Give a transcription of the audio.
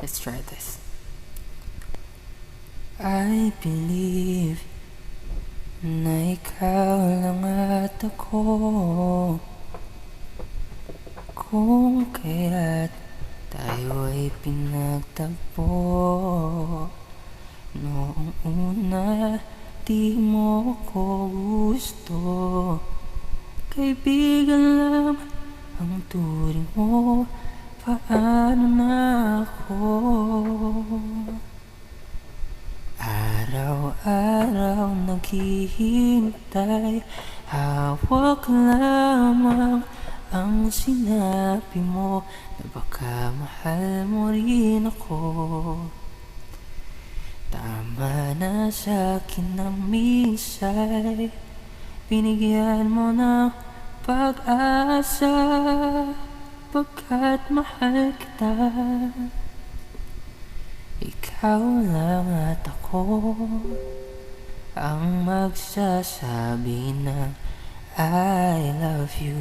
Let's try this. I believe na ikaw lang at ako, kung kaya't tayo ay pinagtagpo. Noong una, di mo ko gusto, kaibigan lang ang turing mo. Paano na ako? Araw-araw naghihintay, hawak lamang ang sinabi mo na baka mahal mo rin ako. Tama na sa'kin ang minsay, binigyan mo ng pag-asa, pagkat mahal kita. Ikaw lang at ako ang magsasabi ng I love you.